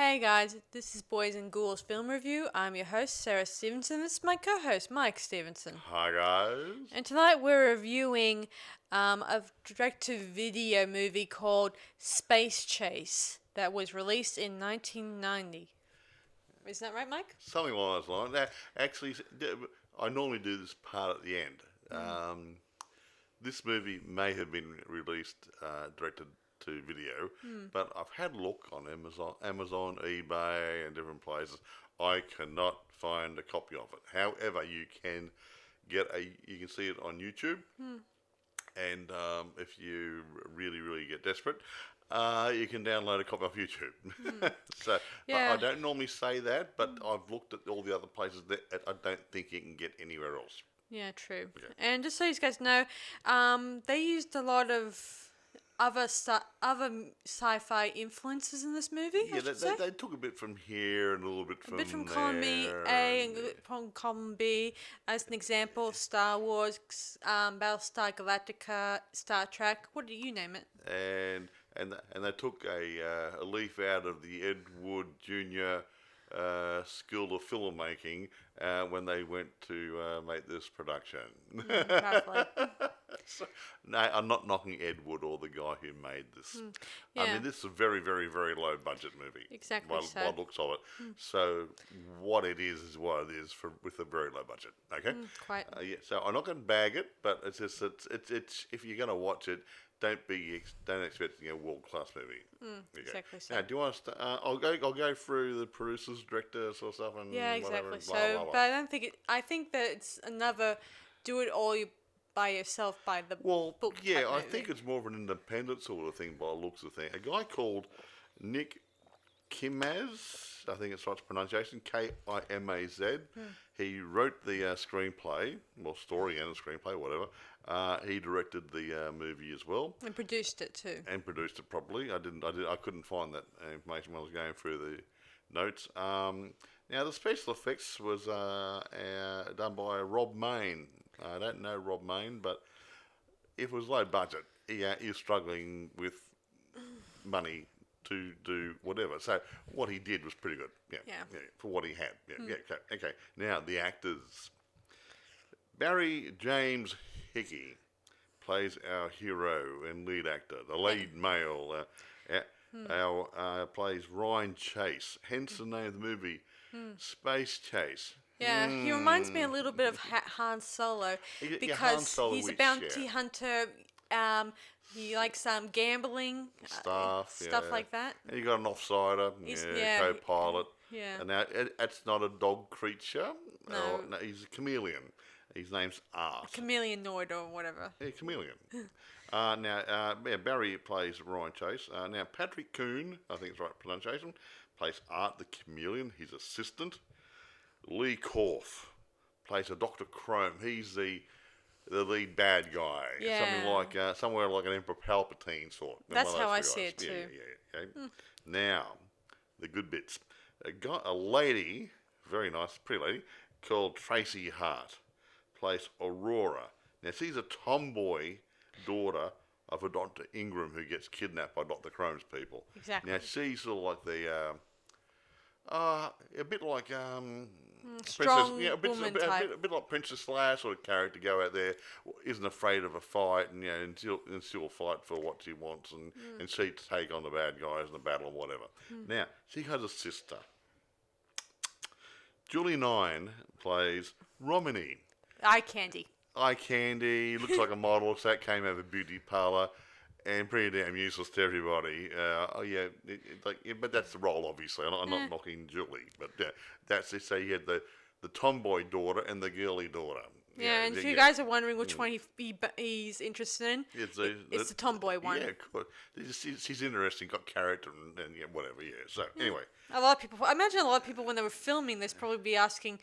Hey guys, this is Boys and Ghouls Film Review. I'm your host, Sarah Stephenson. This is my co-host, Mike Stephenson. Hi guys. And tonight we're reviewing a direct-to-video movie called Space Chase that was released in 1990. Isn't that right, Mike? Something along those lines. Now, actually, I normally do this part at the end. This movie may have been released directed to video, but I've had a look on Amazon, eBay, and different places. I cannot find a copy of it. However, you can you can see it on YouTube, and if you really get desperate, you can download a copy off YouTube. So Yeah. I don't normally say that, but I've looked at all the other places that I don't think you can get anywhere else. Yeah, true. Okay. And just so you guys know, they used a lot of other sci-fi influences in this movie. Yeah, they took a bit from here and a little bit from A bit from there. column A and a bit from column B. As an example, Star Wars, Battlestar Galactica, Star Trek. What do you name it? And they took a leaf out of the Ed Wood Jr. School of filmmaking when they went to make this production. Roughly. No, I'm not knocking Ed Wood or the guy who made this. I Yeah. mean, this is a very very low budget movie. Exactly By so. looks of it. So what it is what it is with a very low budget. Okay. Quite. Yeah. So I'm not going to bag it, but it's just it's if you're going to watch it, don't expect a world class movie. Okay. Exactly so. Now, do you want to? I'll go through the producers, directors, sort of stuff, and Yeah, whatever, exactly. blah, So, blah, blah. but I don't think I think that it's another do it all by yourself by the Well, book. yeah, type I movie. think it's more of an independent sort of thing by the looks of the thing. A guy called Nick Kimaz, I think it's right pronunciation, Kimaz. He wrote the screenplay, well, story and a screenplay, whatever. He directed the movie as well. And produced it too. And produced it properly. I couldn't find that information when I was going through the notes. Now the special effects was done by Rob Main. I don't know Rob Main, but it was low budget. He was struggling with money to do whatever. So what he did was pretty good. Yeah. For what he had. Yeah. Okay. Now the actors. Barry James Hickey plays our hero and lead actor, the lead male. Plays Ryan Chase, hence the name of the movie, Space Chase. Yeah, he reminds me a little bit of Han Solo Han because Solo he's a is, bounty yeah. hunter. He likes gambling Stuff like that. And you got an offsider, co-pilot. Yeah. And now that's not a dog creature. No. No, he's a chameleon. His name's Art. Chameleon Noid or whatever. Yeah, chameleon. Barry plays Ryan Chase. Now, Patrick Coon, I think it's the right pronunciation, plays Art the chameleon, his assistant. Lee Korff plays a Dr. Chrome. He's the lead bad guy. Yeah. Something like, somewhere like an Emperor Palpatine sort. That's how I guys. see it too. Yeah. Okay. Now, the good bits. A lady, very nice, pretty lady, called Tracy Hart, plays Aurora. Now, she's a tomboy daughter of a Dr. Ingram who gets kidnapped by Dr. Chrome's people. Exactly. Now, she's sort of like the, a bit like, strong Princess, a woman type. a bit like Princess Leia sort of character, go out there, isn't afraid of a fight, and she'll fight for what she wants, and she take on the bad guys in the battle and whatever. Now, she has a sister. Julie Nine plays Romany. Eye candy. Eye candy, looks like a model, so that came out of a beauty parlour, and pretty damn useless to everybody. But that's the role, obviously. I'm not knocking Julie, but that's it. So you had the tomboy daughter and the girly daughter. Yeah, and if you guys are wondering which one he's interested in, it's the tomboy one. Yeah, of course. She's interesting, got character, and whatever. Yeah. So anyway, I imagine a lot of people when they were filming this probably be asking,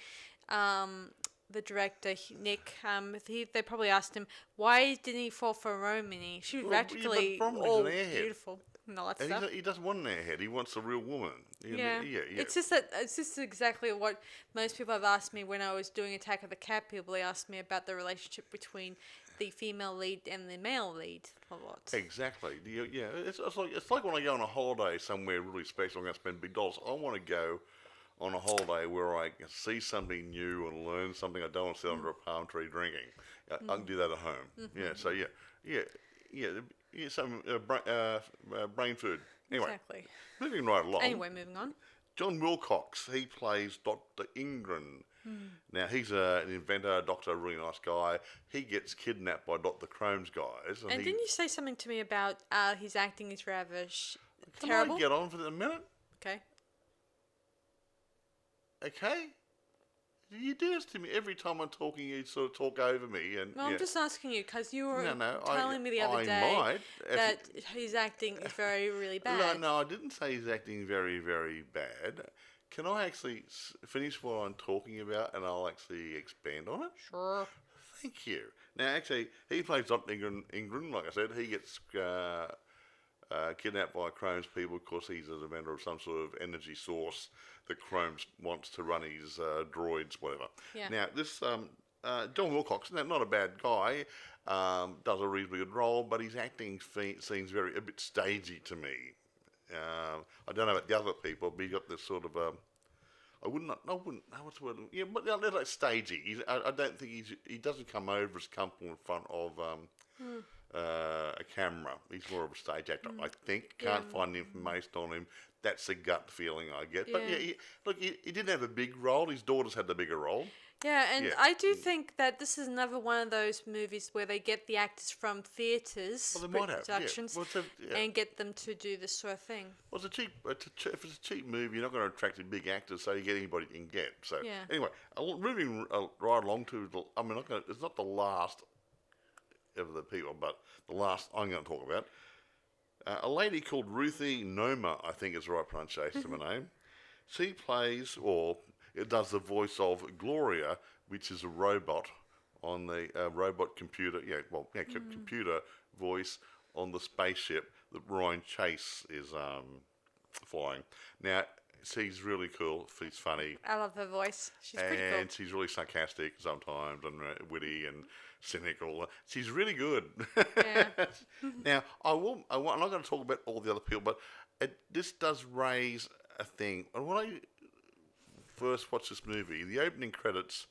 the director Nick, they probably asked him why didn't he fall for Romany? She was Well, yeah, but practically the problem is all an airhead. beautiful and all that And stuff. he doesn't want an airhead. He wants a real woman. Yeah. Yeah. It's just exactly what most people have asked me when I was doing Attack of the Cat People. They asked me about the relationship between the female lead and the male lead a lot. Exactly. Yeah. It's like when I go on a holiday somewhere really special. I'm going to spend big dollars. I want to go on a holiday where I can see something new and learn something. I don't want to sit under a palm tree drinking. I can do that at home. Yeah. So some brain food. Anyway, Exactly. moving right along. Anyway, moving on. John Wilcox, he plays Dr. Ingren. Now, he's an inventor, a doctor, a really nice guy. He gets kidnapped by Dr. Chrome's guys. And didn't you say something to me about his acting is rather Can terrible? I get on for a minute? Okay. Okay? You do this to me every time I'm talking. You sort of talk over me, and Well, I'm just asking you because you were No, telling me the other I day might, that his acting is very, really bad. No, I didn't say he's acting very, very bad. Can I actually finish what I'm talking about, and I'll actually expand on it? Sure. Thank you. Now, actually, he plays Dr. Ingren. Like I said, he gets kidnapped by Chrome's people because he's a member of some sort of energy source that Chrome wants to run his droids, whatever. Yeah. Now, this John Wilcox, not a bad guy, does a reasonably good role, but his acting seems a bit stagey to me. I don't know about the other people, but he got this sort of I wouldn't know what's the word. Yeah, but they're like stagey. I don't think he doesn't come over as comfortable in front of a camera. He's more of a stage actor, I think. Can't find information on him. That's the gut feeling I get. But he didn't have a big role. His daughters had the bigger role. Yeah, and I do think that this is another one of those movies where they get the actors from theatres, productions, and get them to do this sort of thing. Well, if it's a cheap movie, you're not going to attract big actors, so you get anybody you can get. So anyway, moving right along to it's not the last of the people, but the last I'm going to talk about. A lady called Ruthie Noma, I think is the right pronunciation of her name. She plays, or it does the voice of Gloria, which is a robot on the robot computer. Computer voice on the spaceship that Ryan Chase is flying. Now, she's really cool. She's funny. I love her voice. She's pretty cool. And she's really sarcastic sometimes and witty and cynical. She's really good. Yeah. Now, I'm not going to talk about all the other people, but this does raise a thing. And when I first watched this movie, the opening credits,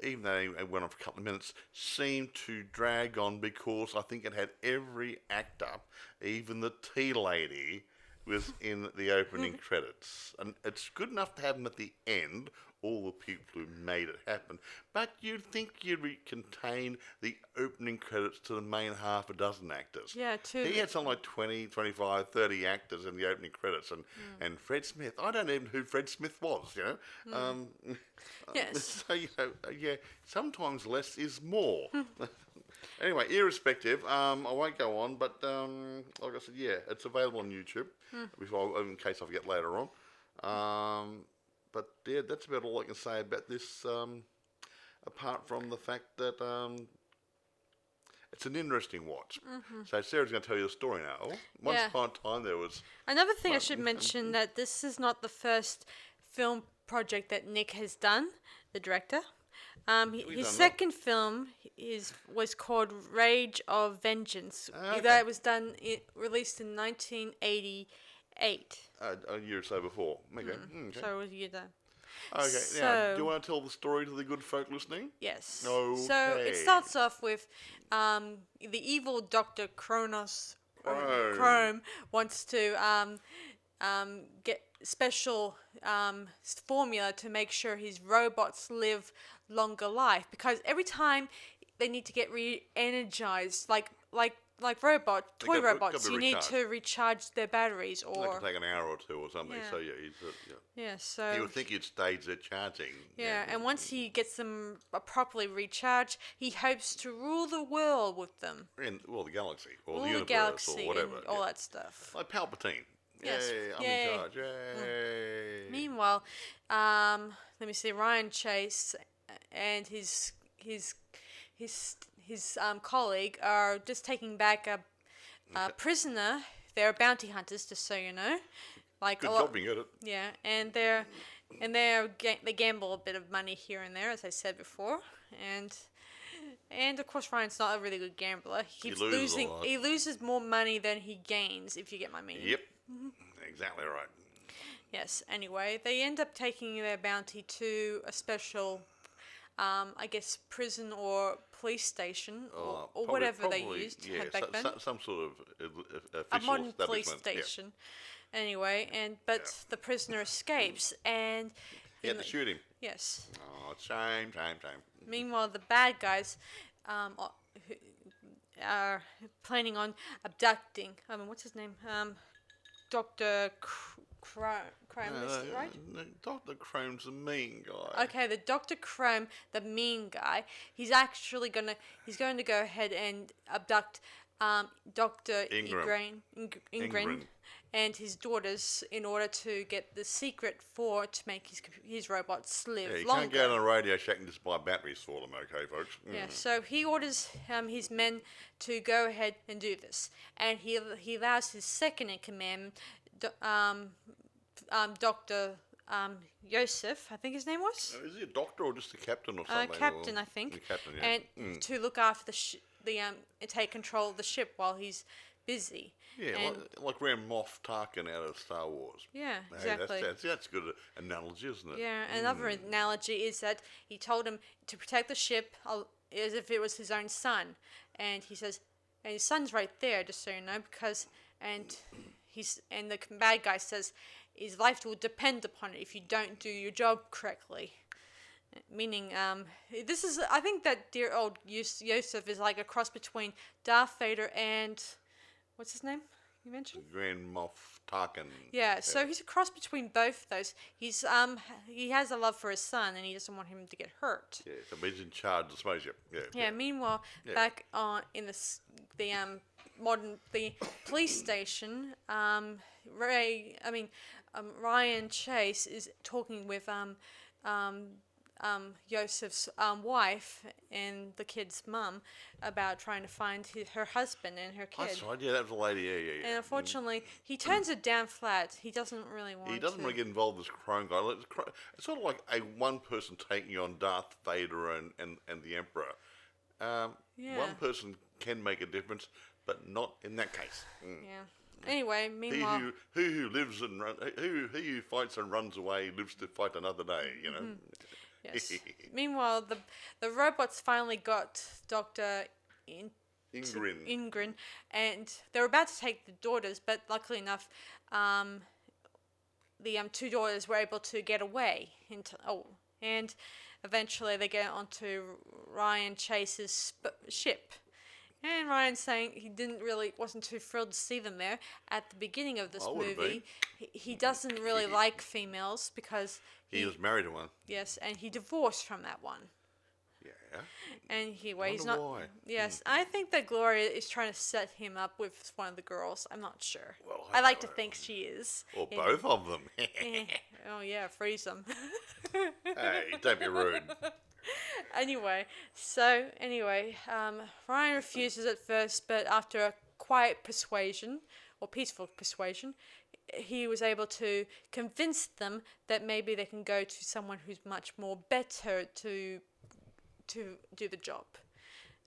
even though it went on for a couple of minutes, seemed to drag on because I think it had every actor, even the tea lady, was in the opening credits. And it's good enough to have them at the end, all the people who made it happen. But you'd think you'd contain the opening credits to the main half a dozen actors. Yeah, too. He had something like 20, 25, 30 actors in the opening credits. And Fred Smith, I don't even know who Fred Smith was, Yes. So, sometimes less is more. Anyway, irrespective, I won't go on, but like I said, it's available on YouTube, in case I forget later on. But that's about all I can say about this, apart from the fact that it's an interesting watch. So Sarah's going to tell you the story now. Once upon a time there was... Another thing I should mention that this is not the first film project that Nick has done, the director. His second film was called Rage of Vengeance. That was released in 1988. A year or so before. Okay. Okay. So it was a year then. Okay, now, do you want to tell the story to the good folk listening? Yes. Okay. So it starts off with the evil Dr. Chrome wants to get special formula to make sure his robots live longer life, because every time they need to get re-energized, like toy robots, you need to recharge their batteries, or that can take an hour or two or something. Yeah. So So you would think you'd stage their charging. Yeah, and once he gets them properly recharged, he hopes to rule the world with them. The galaxy, or Rule the universe, galaxy or whatever. and all that stuff. Like Palpatine. Yes. Yay, I'm Yay. in charge. Yay. Meanwhile, let me see, Ryan Chase and his colleague are just taking back a prisoner. They're bounty hunters, just so you know. Like Good a lot, job you got it. yeah, and they gamble a bit of money here and there, as I said before, and of course Ryan's not a really good gambler. He keeps loses a losing. lot. He loses more money than he gains, if you get my meaning. Yep. Exactly right. Yes. Anyway, they end up taking their bounty to a special, I guess, prison or police station or Probably- whatever they probably, used yeah, back then. some sort of official A modern police establishment. Yeah. station. Anyway, but the prisoner escapes, and You had to shoot him. yes. Oh, it's shame. Meanwhile, the bad guys who are planning on abducting. What's his name? Dr. Crome, is it right? Dr. Chrome's a mean guy. Okay, the Dr. Chrome, the mean guy, he's going to go ahead and abduct Dr. Ingram. Ingrid and his daughters in order to get the secret to make his robots live Yeah, you longer. can't go on a Radio Shack and just buy batteries for them, okay, folks? Yeah, so he orders his men to go ahead and do this, and he allows his second in command, Dr. Yosef, I think his name was. Is he a doctor or just a captain or something? Captain, I think. A captain, yeah. And to look after and take control of the ship while he's busy. Yeah, And- like Grand Moff Tarkin out of Star Wars. Yeah, Hey, exactly. that's a good analogy, isn't it? Yeah, another analogy is that he told him to protect the ship as if it was his own son, and he says, and his son's right there, just so you know, and the bad guy says, his life will depend upon it if you don't do your job correctly. Meaning, I think that dear old Yosef is like a cross between Darth Vader and, what's his name you mentioned? Grand Moff Tarkin. Yeah, so he's a cross between both of those. He has a love for his son, and he doesn't want him to get hurt. Yeah, so he's in charge of the spaceship. Yeah. Yeah. Meanwhile, back in the police station, Ryan Chase is talking with Yosef's wife and the kid's mum about trying to find her husband and her kid. That's right, yeah, that was the lady, yeah. And unfortunately, he turns it down flat. He doesn't really want to. He doesn't really get involved with this Chrome guy. It's sort of like a one person taking on Darth Vader and the Emperor. Yeah. One person can make a difference, but not in that case. Yeah. Anyway, meanwhile, He who lives and he who fights and runs away lives to fight another day. You know. yes. Meanwhile, the robots finally got Dr. Ingrid. And they were about to take the daughters, but luckily enough, the two daughters were able to get away. And eventually they get onto Ryan Chase's ship. And Ryan's saying he wasn't too thrilled to see them there at the beginning of this I would've movie. He doesn't really like females because He was married to one. yes, and he divorced from that one. Yeah. And he's Wonder not. why. Yes, I think that Gloria is trying to set him up with one of the girls. I'm not sure. Well, I like to think she is. Or And- both of them. Oh yeah, freeze them. Hey, don't be rude. Anyway, Ryan refuses at first, but after a quiet persuasion, or peaceful persuasion, he was able to convince them that maybe they can go to someone who's much more better to do the job.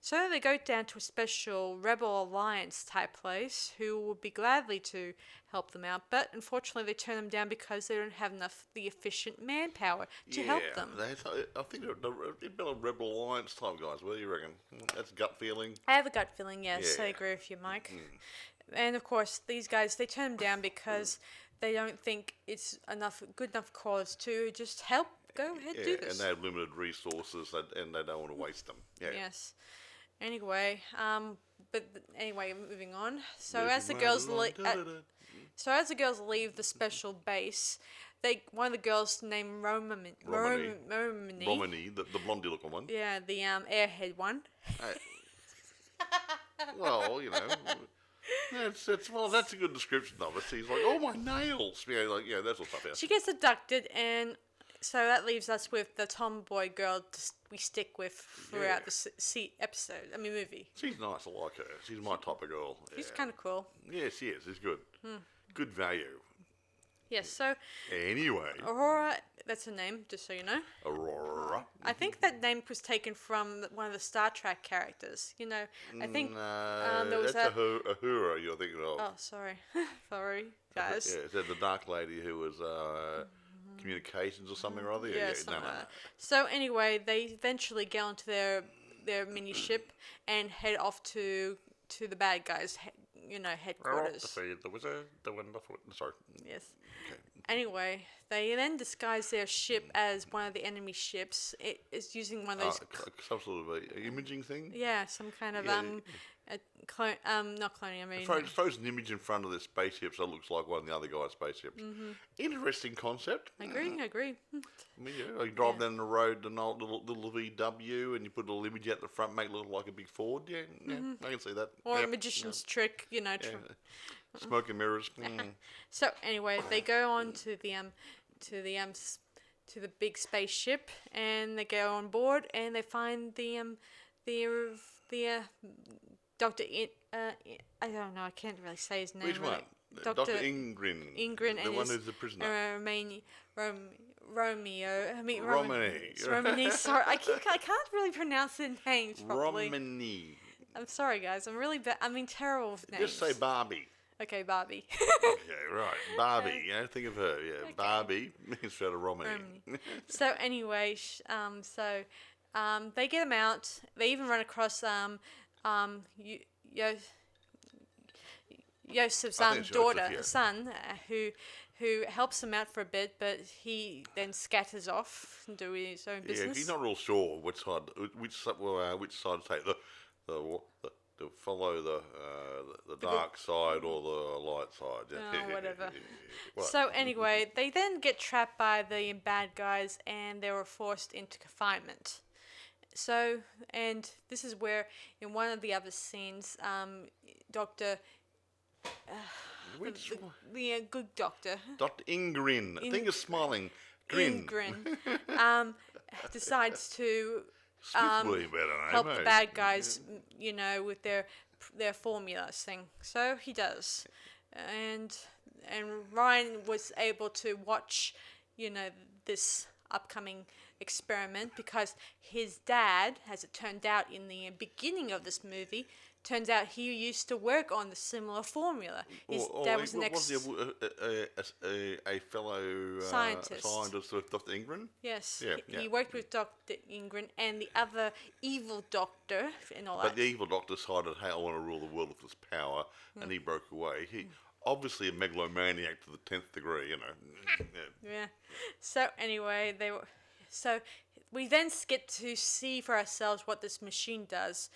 So they go down to a special Rebel Alliance type place who will be gladly to help them out, but unfortunately they turn them down because they don't have the efficient manpower to help them. I think they'd been a Rebel Alliance type guys. What do you reckon? That's gut feeling. I have a gut feeling, yes, I Yeah. agree with you, Mike. And of course, these guys, they turn them down because they don't think it's good enough cause to just help. Go ahead, do this. And they have limited resources, and they don't want to waste them. Yeah. Yes. Anyway, moving on. So Moving as the right girls along, as the girls leave the special base, one of the girls named Romany. Romany, the blondie looking one. Yeah, the airhead one. Well, you know, that's a good description of it. He's like, oh, my nails. Yeah, that sort of stuff. Yeah. She gets abducted, and So that leaves us with the tomboy girl we stick with throughout the movie. She's nice. I like her. She's my type of girl. She's kind of cool. Yeah, she is. She's good. Good value. Yes, so Anyway. Aurora, that's her name, just so you know. Aurora. I think that name was taken from one of the Star Trek characters. You know, I think there was that's Uhura you're thinking of. Oh, sorry. Sorry, guys. Yeah, is that the dark lady who was communications or something or other? Yeah, something like that. So anyway, they eventually get onto their mini ship and head off to the bad guys' headquarters. To feed the wizard, the wonderful. Sorry. Yes. Okay. Anyway, they then disguise their ship as one of the enemy ships. It is using one of those. Some sort of a imaging thing. Yeah, some kind of not cloning. I mean, it throws an image in front of the spaceship, so it looks like one of the other guy's spaceships. Interesting concept. I agree. I mean, you drive down the road, an old little VW, and you put a little image out the front, make it look like a big Ford. Yeah, I can see that. Or a magician's trick, Smoke and mirrors. So anyway, they go on to the big spaceship, and they go on board, and they find the Doctor. I don't know. I can't really say his name. Which one? Dr. Ingrin. Ingrin, the and one who's the prisoner. Romany. Sorry, I can't really pronounce their names properly. Romany. I'm sorry, guys. I'm really bad. I mean, terrible with names. Just say Barbie. Okay, Barbie. Okay, right. Barbie. Think of her. Yeah, okay. Barbie instead of Romany. So anyway, they get them out. They even run across Yosef's son, who helps him out for a bit, but he then scatters off and do his own business. Yeah, he's not real sure which side to take. To follow the dark side or the light side. Oh, whatever. So anyway, they then get trapped by the bad guys, and they were forced into confinement. So, and this is where, in one of the other scenes, Dr. The good doctor. Dr. Ingrin. I think it's smiling. Grin. Ingrin. Decides to help the bad guys, with their formulas thing. So he does. And Ryan was able to watch, this upcoming experiment because his dad, as it turned out in the beginning of this movie, turns out he used to work on the similar formula. His dad was a fellow scientist with Dr. Ingrin? Yes. He worked with Dr. Ingrin and the other evil doctor and all that. But the evil doctor decided, hey, I want to rule the world with this power, and he broke away. He obviously a megalomaniac to the 10th degree, Yeah. So anyway, So we then get to see for ourselves what this machine does.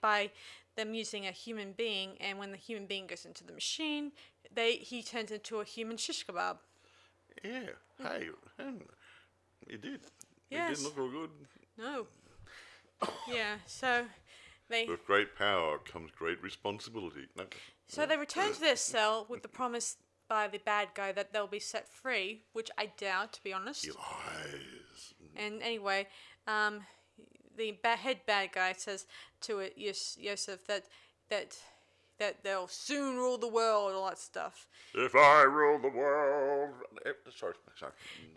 By them using a human being, and when the human being goes into the machine, he turns into a human shish kebab. Yeah. Hey, it did. Yes. It didn't look real good. No. Yeah. So with great power comes great responsibility. No. So they return to their cell with the promise by the bad guy that they'll be set free, which I doubt, to be honest. He lies. And anyway, the head bad guy says to Yosef that they'll soon rule the world, all that stuff. If I rule the world. Sorry.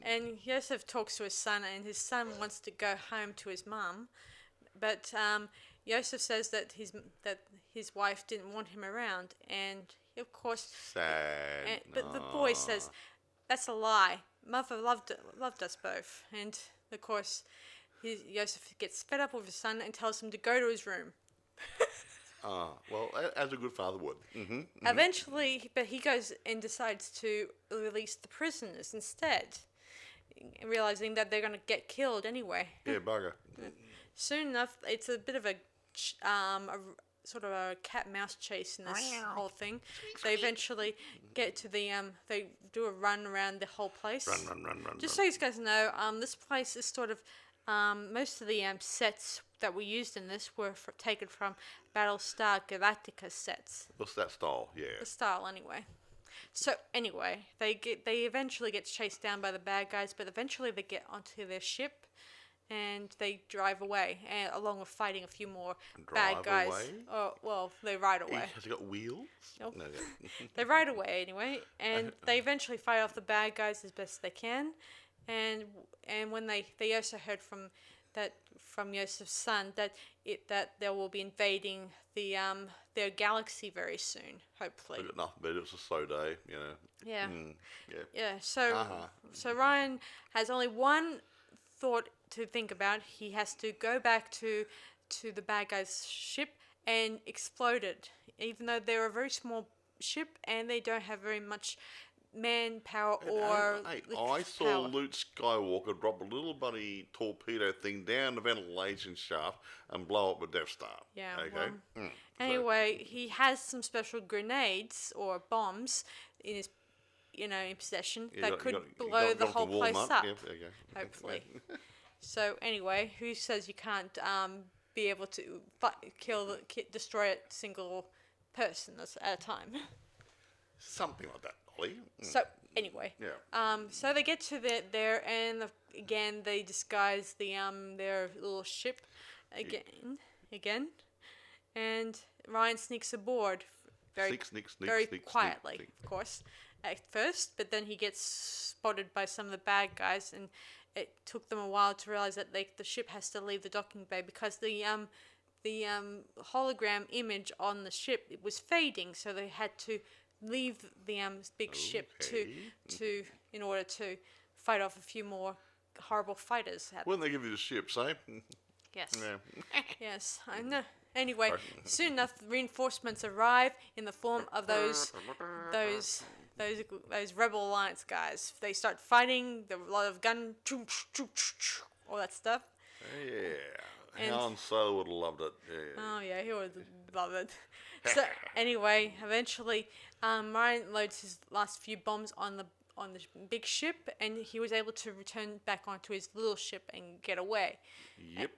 And Yosef talks to his son, and his son wants to go home to his mum, but Yosef says that his wife didn't want him around, and of course, sad. But the boy says that's a lie. Mother loved us both, and of course, Yosef gets fed up with his son and tells him to go to his room. Well, as a good father would. Eventually, but he goes and decides to release the prisoners instead, realizing that they're going to get killed anyway. Yeah, bugger. Soon enough, it's a bit of a sort of a cat-mouse chase in this whole thing. They eventually get to the they do a run around the whole place. Run. Just so you guys know, this place is sort of most of the sets that were used in this were taken from Battlestar Galactica sets. What's that style? Yeah. The style, anyway. So anyway, they eventually get chased down by the bad guys, but eventually they get onto their ship, and they drive away, and along with fighting a few more bad Drive guys. away? Oh well, they ride away. Has he got wheels? Nope. No. Yeah. They ride away anyway, and they eventually fight off the bad guys as best they can, and when they also heard from Yosef's son that they will be invading their galaxy very soon, hopefully. I got nothing, but it was a slow day, you know. Yeah. Yeah. Yeah. So Ryan has only one thought to think about. He has to go back to the bad guys' ship and explode it, even though they're a very small ship and they don't have very much manpower or I saw power. Luke Skywalker drop a little buddy torpedo thing down the ventilation shaft and blow up the Death Star. Yeah. Okay. Well, anyway, he has some special grenades or bombs in his, in possession that could blow the whole place up. Yep, okay. Hopefully. So anyway, who says you can't be able to destroy a single person at a time? Something like that, Ollie. So anyway, so they get to there, and again they disguise their little ship again, and Ryan sneaks aboard very quietly, of course, at first, but then he gets spotted by some of the bad guys, and it took them a while to realize that the ship has to leave the docking bay because the hologram image on the ship, it was fading, so they had to leave the big ship to in order to fight off a few more horrible fighters. When they give you the ships, eh? Yes. Yeah. Yes, I know. Anyway, soon enough, reinforcements arrive in the form of those Rebel Alliance guys. They start fighting. There were a lot of gun, all that stuff. Yeah. Han Solo would have loved it. Yeah. Oh yeah, he would love it. So anyway, eventually, Ryan loads his last few bombs on the big ship, and he was able to return back onto his little ship and get away. Yep.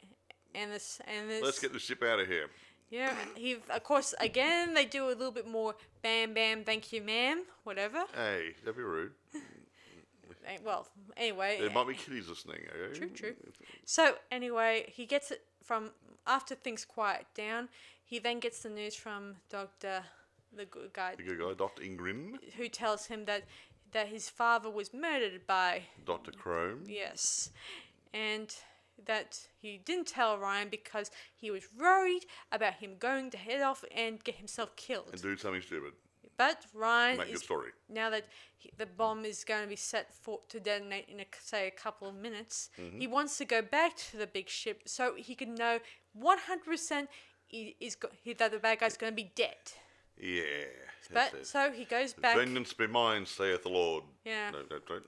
And this. Let's get the ship out of here. Yeah, of course, again, they do a little bit more bam, bam, thank you, ma'am, whatever. Hey, don't be rude. Well, anyway. There might be kiddies listening, okay? True. So, anyway, he gets it after things quiet down, he then gets the news from the good guy, Dr. Ingrid, who tells him that his father was murdered by Dr. Chrome. Yes, and that he didn't tell Ryan because he was worried about him going to head off and get himself killed. And do something stupid. But Ryan Make a story. Now that the bomb is going to be set to detonate in a couple of minutes, he wants to go back to the big ship so he can know 100% that the bad guy's going to be dead. Yeah. But so he goes back. Vengeance be mine, saith the Lord. Yeah.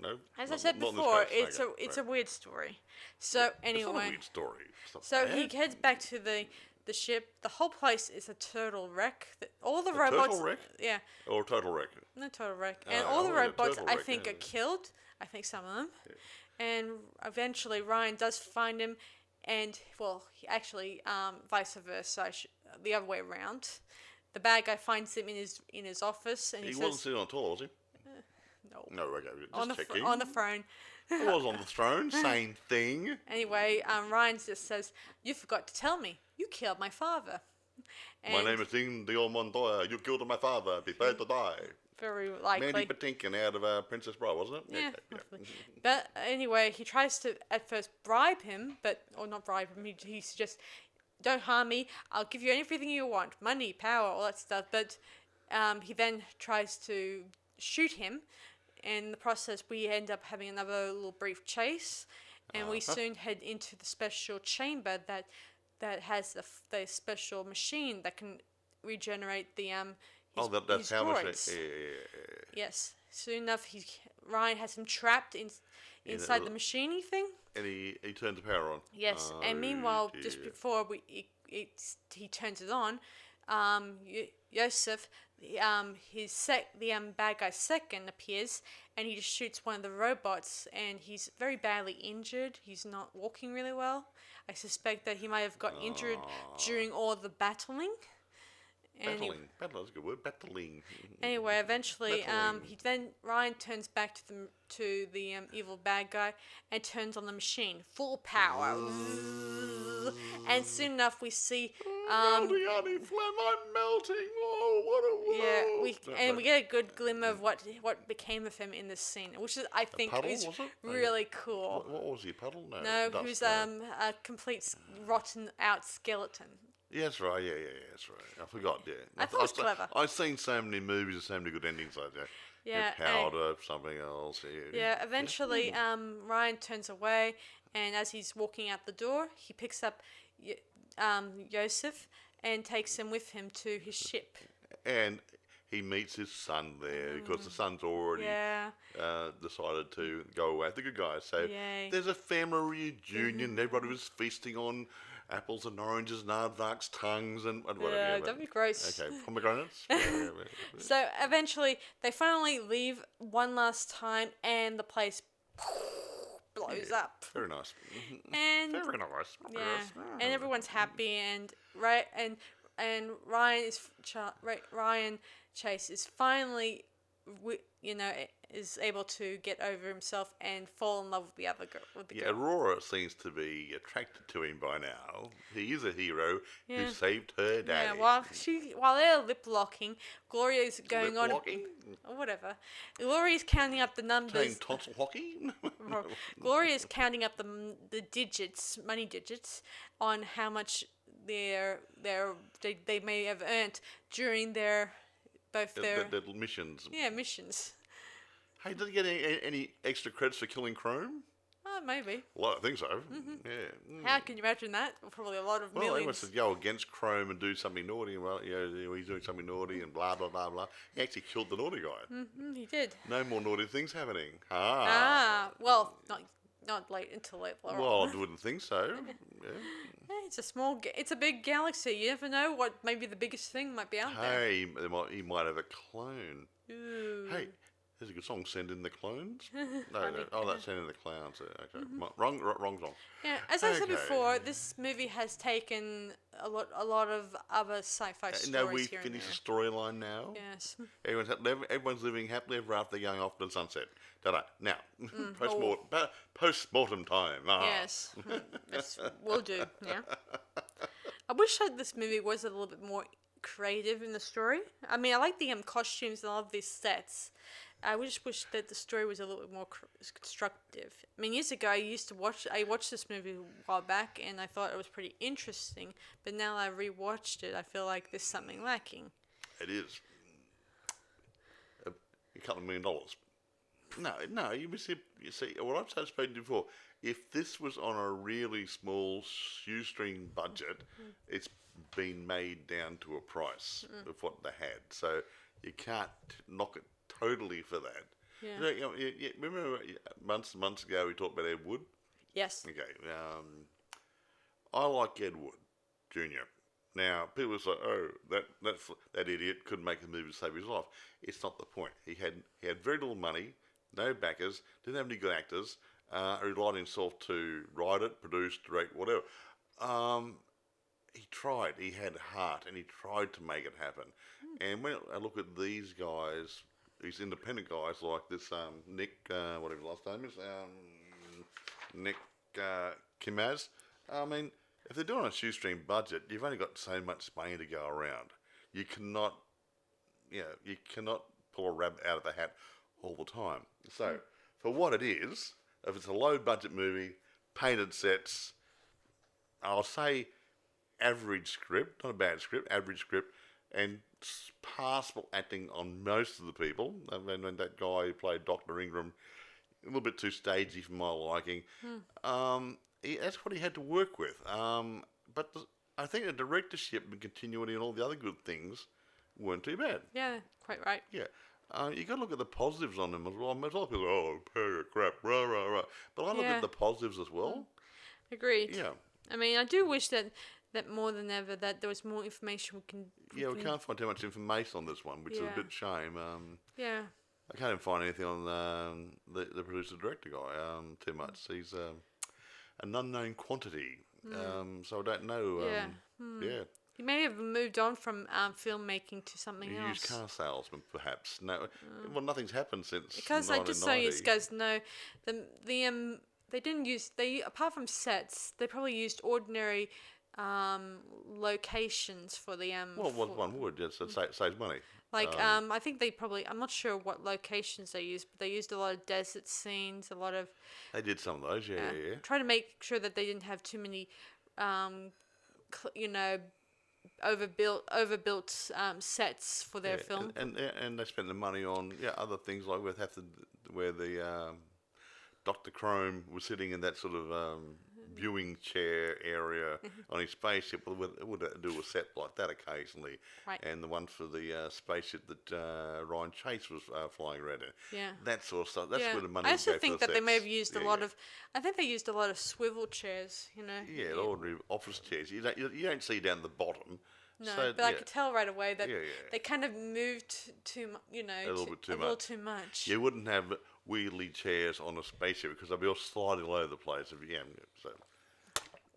No. As I said before, it's a weird story. So anyway. It's not a weird story. So he heads back to the ship. The whole place is a total wreck. All the robots. Total wreck? Yeah. Or total wreck? No, total wreck. And all the robots, I think, are killed. I think some of them. Yeah. And eventually Ryan does find him, and actually, vice versa, the other way around. The bad guy finds him in his office, and he says, wasn't sitting on the toilet, was he? No. No, okay, just checking. On the throne. He was on the throne, same thing. Anyway, Ryan just says, "You forgot to tell me. You killed my father." My name is Dean de Montoya. You killed my father. Prepare to die. Very likely. Mandy Patinkin out of Princess Bride, wasn't it? Yeah. But anyway, he tries to at first bribe him, or not bribe him. He suggests, "Don't harm me. I'll give you everything you want. Money, power, all that stuff." But he then tries to shoot him. In the process, we end up having another little brief chase. And we soon head into the special chamber that has the special machine that can regenerate the that's how much. Yes. Soon enough, Ryan has him trapped inside the machiney thing. And he turns the power on. Yes, and meanwhile, just before he turns it on, Yosef, the bad guy's second appears, and he just shoots one of the robots, and he's very badly injured. He's not walking really well. I suspect that he might have got injured during all the battling. Anyway, Battle is a good word. Battling. eventually, Battling. Ryan turns back to the evil bad guy and turns on the machine, full power. And soon enough, we see Melting, honey, Flem, I'm melting. Oh, what a we get a good glimmer of what became of him in this scene, which is I think puddle, is was it? really cool. What was he? A puddle? No. No, dust, who's no. a complete rotten out skeleton. Yeah, that's right. Yeah, that's right. I forgot. Yeah, I thought it was clever. I've seen so many movies and so many good endings like that. Yeah, Powder, something else. Yeah, eventually, Ryan turns away, and as he's walking out the door, he picks up Yosef and takes him with him to his ship. And he meets his son there because the son's already decided to go away. The good guys. So there's a family reunion. Everybody was feasting on apples and oranges and aardvarks' tongues and whatever. Yeah, that'd be gross. Okay, pomegranates. So eventually, they finally leave one last time, and the place blows up. Very nice. And Very nice. yeah, and everyone's happy, and Ryan Chase is finally, is able to get over himself and fall in love with the other girl. Aurora seems to be attracted to him by now. He is a hero who saved her daddy. Yeah, while they're lip locking, Gloria's going on. Lip-locking? Or whatever. Gloria's counting up the numbers. Playing tonsil hockey? Gloria's counting up the digits, money digits, on how much they may have earned during their missions. Yeah, missions. Hey, did he get any extra credits for killing Chrome? Maybe. Well, I think so. Yeah. How can you imagine that? Probably a lot of Well, millions. he must have go against Chrome and do something naughty. Well, he's doing something naughty and blah, blah, blah, blah. He actually killed the naughty guy. He did. No more naughty things happening. Well, not until later on. Well, I wouldn't think so. Yeah. It's a big galaxy. You never know what maybe the biggest thing might be out there. Hey, he might have a clone. Ooh. Hey, there's a good song, Send in the Clones. No. Oh, that's Send in the Clowns. Okay. Wrong song. Yeah, as I said before, this movie has taken a lot of other sci-fi stories Now we've here finished and the storyline now. Yes. Everyone's living happily ever after, going off to the sunset. Ta-da. Now, post-mortem time. Yes. Yes, will do. Yeah. I wish that this movie was a little bit more creative in the story. I mean, I like the costumes and all of these sets. I just wish that the story was a little bit more constructive. I mean, years ago, I watched this movie a while back, and I thought it was pretty interesting. But now that I've rewatched it, I feel like there's something lacking. It is. A couple of $1 million. No, you see, what I've said to you before, if this was on a really small shoestring budget, it's been made down to a price of what they had. So you can't knock it totally for that. Yeah. You remember months ago we talked about Ed Wood? Yes. Okay. I like Ed Wood Jr. Now, people say, "Oh, that idiot couldn't make a movie to save his life." It's not the point. He had very little money, no backers, didn't have any good actors. Relied on himself to write it, produce, direct, whatever. He tried. He had heart, and he tried to make it happen. And when I look at these guys, these independent guys like this Nick, whatever his last name is, Nick Kimaz. I mean, if they're doing a shoestring budget, you've only got so much money to go around. You cannot pull a rabbit out of the hat all the time. So, for what it is, if it's a low-budget movie, painted sets, I'll say average script, not a bad script, average script, and passable acting on most of the people. I mean, that guy who played Dr. Ingram, a little bit too stagey for my liking. That's what he had to work with. But I think the directorship and continuity and all the other good things weren't too bad. Yeah, quite right. Yeah. You got to look at the positives on them as well. I mean, a lot of people go, "Oh, crap, rah, rah, rah." But I look at the positives as well. Agreed. Yeah. I mean, I do wish that more than ever that there was more information we can't find too much information on this one, which is a bit shame. Yeah. I can't even find anything on the producer-director guy too much. He's an unknown quantity, so I don't know. Yeah. He may have moved on from filmmaking to something A used else. car salesman, perhaps. No, well, nothing's happened since Because I just so you 1990. guys know, they didn't use they apart from sets, they probably used ordinary locations for the Well, for, one would, yes, it saves money. like I think they probably, I'm not sure what locations they used, but they used a lot of desert scenes, a lot of They did some of those, yeah. try to make sure that they didn't have too many um, you know, overbuilt sets for their film. And they spent the money on other things like where the Dr. Chrome was sitting in that sort of viewing chair area on his spaceship. It would do a set like that occasionally, Right. and the one for the spaceship that Ryan Chase was flying around in. Yeah. That sort of stuff. That's where the money I would also go think for the that they may have sets. used a lot of. I think they used a lot of swivel chairs. You know. Yeah, the ordinary office chairs. You don't see down the bottom. No, So, but I could tell right away that Yeah. they kind of moved too, A little bit too a little much. too much. You wouldn't have wheelie chairs on a spaceship because they'd be all sliding all over the place. So,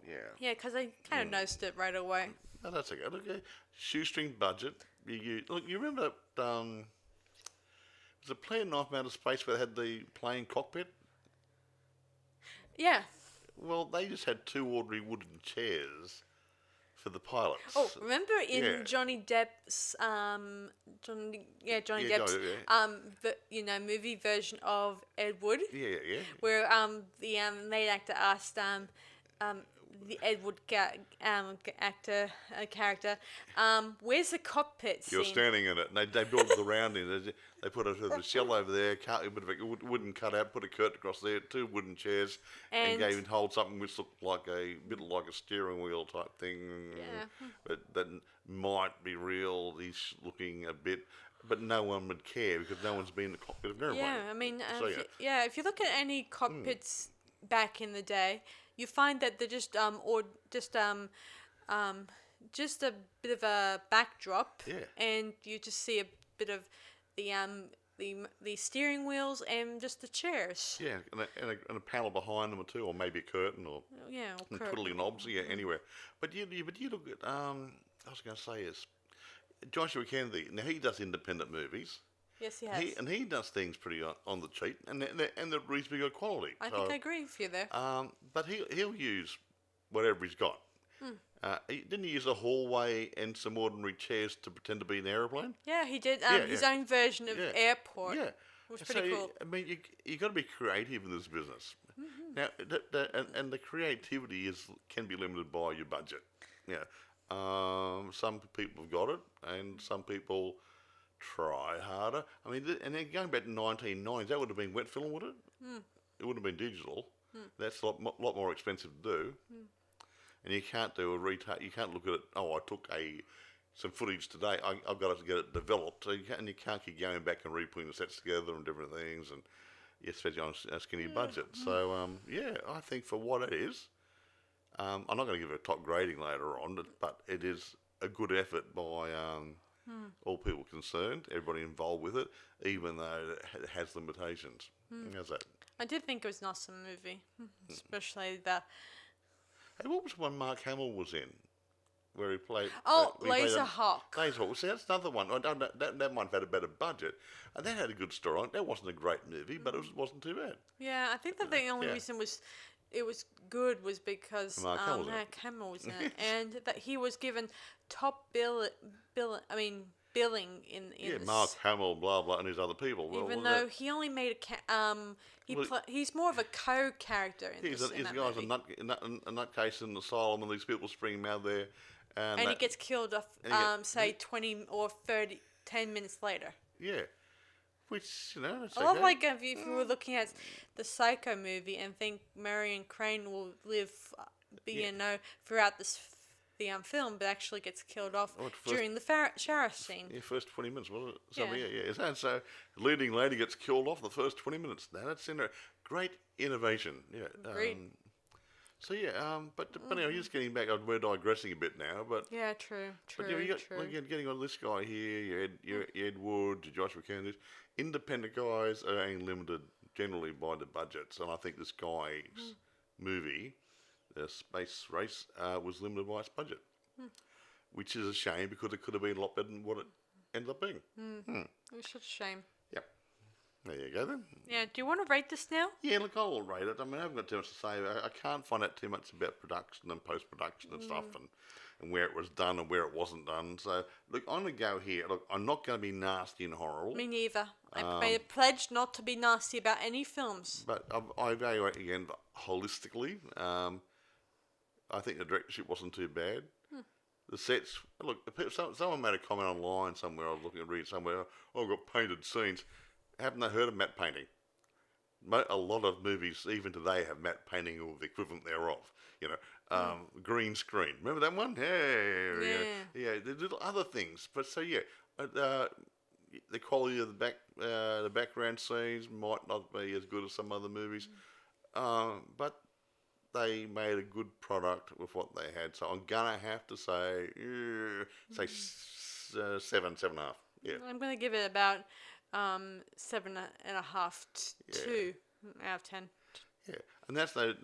yeah. Yeah, because I kind of noticed it right away. No, that's okay. Look, shoestring budget. Look, you remember that, was it Plan 9 from Outer Space where they had the plane cockpit? Yeah. Well, they just had two ordinary wooden chairs for the pilots. Oh, remember in Yeah. Johnny Depp's Johnny Yeah, Depp's movie version of Ed Wood, Yeah. where the lead actor asked the Ed Wood character, where's the cockpit scene? You're standing in it, and they built it around it. They put a shell over there, a bit of a wooden cutout, put a curtain across there, two wooden chairs, and gave him hold something which looked like a bit like a steering wheel type thing. Yeah. But that might be real. He's looking a bit, but no one would care because no one's been in the cockpit of an airplane. Yeah, I mean, So, if you look at any cockpits back in the day, you find that they're just just a bit of a backdrop, Yeah. and you just see a bit of the steering wheels and just the chairs. Yeah, and a panel behind them or two, or maybe a curtain, or Yeah, or twiddly knobs, anywhere. But you look at I was going to say is Joshua Kennedy. Now he does independent movies. Yes, he has. He does things pretty on the cheap, and they're reasonably good quality. I think I agree with you there. But he'll use whatever he's got. Didn't he use a hallway and some ordinary chairs to pretend to be an aeroplane? Yeah, he did his yeah. own version of Yeah. Airport. Yeah, It was pretty cool. I mean, you got to be creative in this business. Now, and the creativity can be limited by your budget. Yeah, some people have got it, and some people try harder. I mean, and then going back to 1990s, that would have been wet film, would it? It wouldn't have been digital. That's a lot more expensive to do. And you can't do a retail. You can't look at it. Oh, I took some footage today. I've got to get it developed. So you can't keep going back and re-putting the sets together and different things, and especially on a skinny budget. So I think for what it is, I'm not going to give it a top grading later on, but it is a good effort by all people concerned, everybody involved with it, even though it has limitations. How's that? I did think it was an awesome movie, especially the Hey, what was one Mark Hamill was in? Where he played... Laserhawk. Laserhawk. See, that's another one. That might have had a better budget. And that had a good story on it. That wasn't a great movie, but it wasn't too bad. Yeah, I think that the only reason it was good was because Mark Hamill was in it. Mark Hamill was in it, and that he was given top billing in this. Mark Hamill, blah, blah, and his other people. Even though he only made he's more of a co-character in He's this. a guy's a nutcase in the asylum, and these people spring him out there. And he gets killed off, say 20 or 10 minutes later. Yeah. Which, it's I love, okay. like, if you were looking at the Psycho movie and think Marion Crane will live, throughout the film, but actually gets killed off during the shower scene. Yeah, first 20 minutes, wasn't it? So, yeah. And so, the leading lady gets killed off the first 20 minutes. Now, that's great innovation. Yeah. Great. But anyway, just getting back, we're digressing a bit now, but... Yeah, true. But you got, getting on this guy here, your Ed Wood, your Joshua Kennedy, independent guys are only limited generally by the budgets, and I think this guy's movie, the Space Race, was limited by its budget. which is a shame because it could have been a lot better than what it ended up being. It was such a shame. Yep. There you go then. Yeah, do you want to rate this now? Yeah, look, I'll rate it. I mean, I haven't got too much to say. I can't find out too much about production and post-production and stuff and where it was done and where it wasn't done. So, look, I'm going to go here. Look, I'm not going to be nasty and horrible. Me neither. I made a pledge not to be nasty about any films. But I evaluate again holistically. I think the directorship wasn't too bad. The sets, look, someone made a comment online somewhere, I was looking at read somewhere, oh, I've got painted scenes. Haven't they heard of matte painting? A lot of movies, even today, have matte painting or the equivalent thereof. You know, green screen. Remember that one? Yeah. There's little other things. But so, yeah, the quality of the background scenes might not be as good as some other movies. But they made a good product with what they had. So I'm going to have to say, 7.5. Yeah. I'm going to give it about 7.5 to 2 out of 10. Yeah, and that's no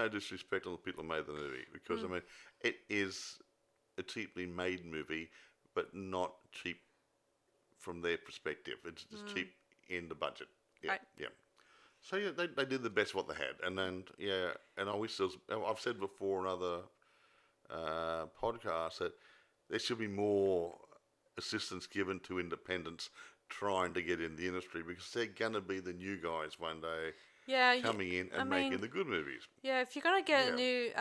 disrespect on the people who made the movie, because I mean it is a cheaply made movie, but not cheap from their perspective. It's just cheap in the budget. Yeah, Right. yeah. So yeah, they did the best what they had, and then and I wish there was, I've said before in other podcasts that there should be more assistance given to independents trying to get in the industry, because they're gonna be the new guys one day. Yeah, Coming in and making the good movies. Yeah, if you're gonna get a new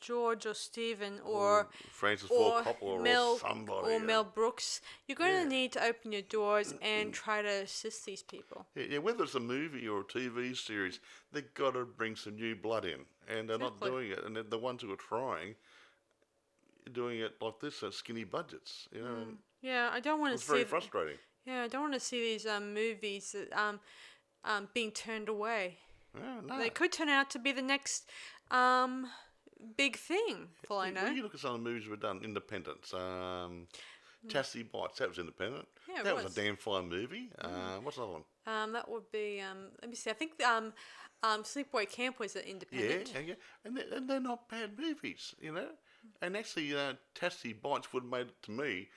George or Stephen or Francis Ford Coppola Mel or somebody, or Mel Brooks, you're gonna need to open your doors and try to assist these people. Yeah, whether it's a movie or a TV series, they've got to bring some new blood in, and they're not doing it. And the ones who are trying, doing it like this at skinny budgets. You know, and Yeah, I don't want to it's see. very frustrating. Yeah, I don't want to see these movies that, being turned away. Yeah, no. They could turn out to be the next big thing, for all I know. When you look at some of the movies we've done, Independence, Chastity Bites, that was independent. Yeah, it that was was. a damn fine movie. What's another one? That would be let me see. I think Sleepaway Camp was an independent. Yeah. And they're not bad movies, you know. And actually, Chastity Bites would have made it to me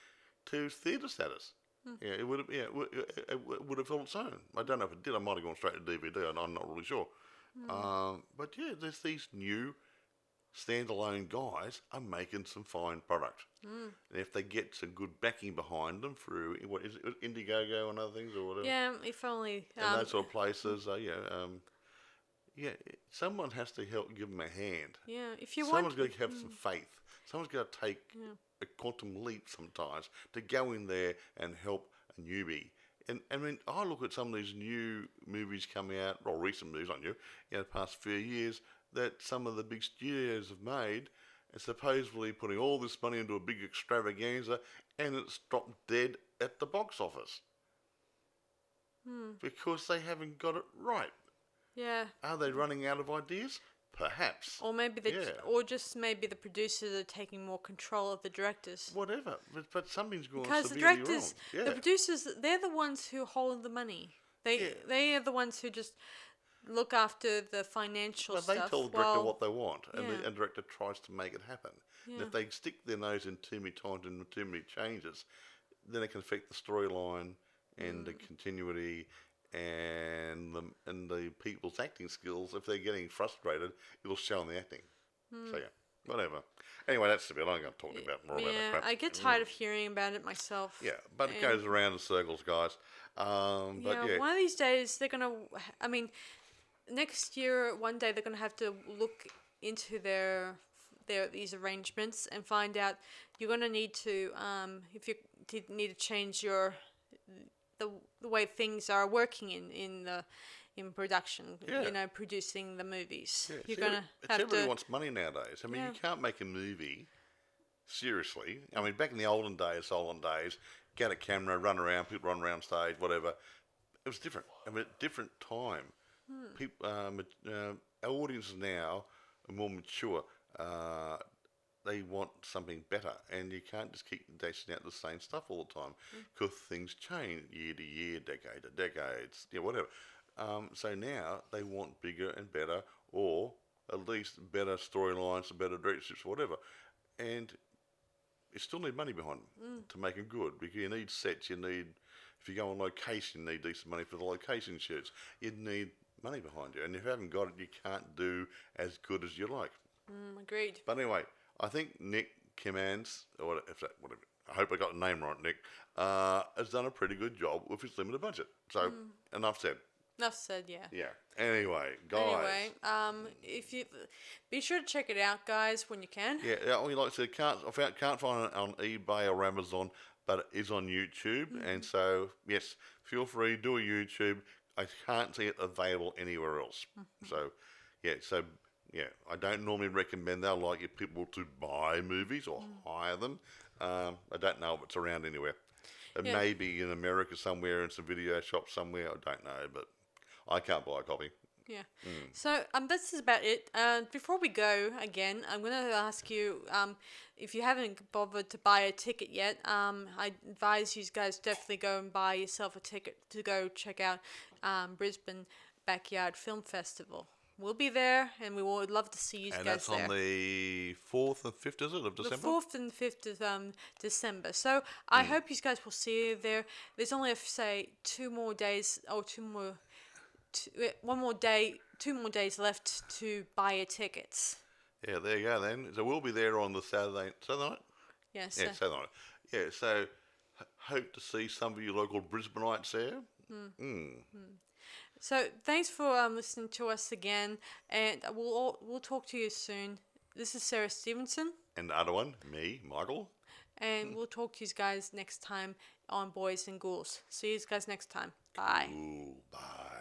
to theatre status. Yeah, it would have. Yeah, it would have held its own. I don't know if it did. I might have gone straight to DVD. I'm not really sure. But yeah, there's these new standalone guys are making some fine product. And if they get some good backing behind them through what is it, Indiegogo and other things or whatever, Yeah, if only. and those sort of places, someone has to help give them a hand. Yeah, if you Someone's want. got to have some faith. Someone's got to take a quantum leap sometimes to go in there and help a newbie. And I mean, I look at some of these new movies coming out, or recent movies, not new, the past few years, that some of the big studios have made, and supposedly putting all this money into a big extravaganza, and it's dropped dead at the box office. Because they haven't got it right. Yeah. Are they running out of ideas? Perhaps. Or maybe or just maybe the producers are taking more control of the directors. Whatever, but something's going Because the severely directors, wrong. the producers, they're the ones who hold the money. They are the ones who just look after the financial Well, stuff. they tell the director what they want, and yeah. the director tries to make it happen. And if they stick their nose in too many times and too many changes, then it can affect the storyline and the continuity and the people's acting skills. If they're getting frustrated, it'll show in the acting. So yeah, whatever. Anyway, that's the bit. I'm going to talk about more about that crap. I get tired of hearing about it myself. Yeah, but it goes around in circles, guys. But yeah, one of these days they're gonna. I mean, next year, one day they're gonna have to look into their these arrangements and find out. You're gonna need to if you need to change the way things are working in production, producing the movies. You're gonna have to. Everybody wants money nowadays. I mean, you can't make a movie seriously. I mean, back in the olden days, get a camera, run around, people run around stage, whatever. It was different. I mean, different time. People, our audiences now are more mature. They want something better, and you can't just keep dashing out the same stuff all the time because things change year to year, decade to decades, whatever. So now they want bigger and better, or at least better storylines, better directorships, whatever. And you still need money behind them to make them good. Because you need sets, you need, if you go on location, you need decent money for the location shoots. You need money behind you, and if you haven't got it, you can't do as good as you like. Agreed. But anyway, I think Nick Kimmans, or if that, whatever, I hope I got the name right, Nick, has done a pretty good job with his limited budget. So, enough said. Enough said, yeah. Yeah. Anyway, guys. Anyway, if you be sure to check it out, guys, when you can. Yeah, like I said, can't find it on eBay or Amazon, but it is on YouTube, and so yes, feel free, do a YouTube. I can't see it available anywhere else. So I don't normally recommend that. I like you people to buy movies or hire them. I don't know if it's around anywhere. It may be in America somewhere in some video shop somewhere. I don't know, but I can't buy a copy. Yeah. So this is about it. Before we go again, I'm going to ask you if you haven't bothered to buy a ticket yet. I advise you guys definitely go and buy yourself a ticket to go check out Brisbane Backyard Film Festival. We'll be there, and we would love to see you guys there. And that's on the 4th and 5th, is it, of December? The 4th and 5th of December. So I hope you guys will see you there. There's only, say, 2 more days, or 2 more days left to buy your tickets. Yeah, there you go then. So we'll be there on the Saturday night? Yes. Yeah, Saturday night. Yeah, so hope to see some of you local Brisbaneites there. So thanks for listening to us again, and we'll talk to you soon. This is Sarah Stephenson. And the other one, me, Michael. And we'll talk to you guys next time on Boys and Ghouls. See you guys next time. Bye. Ooh, bye.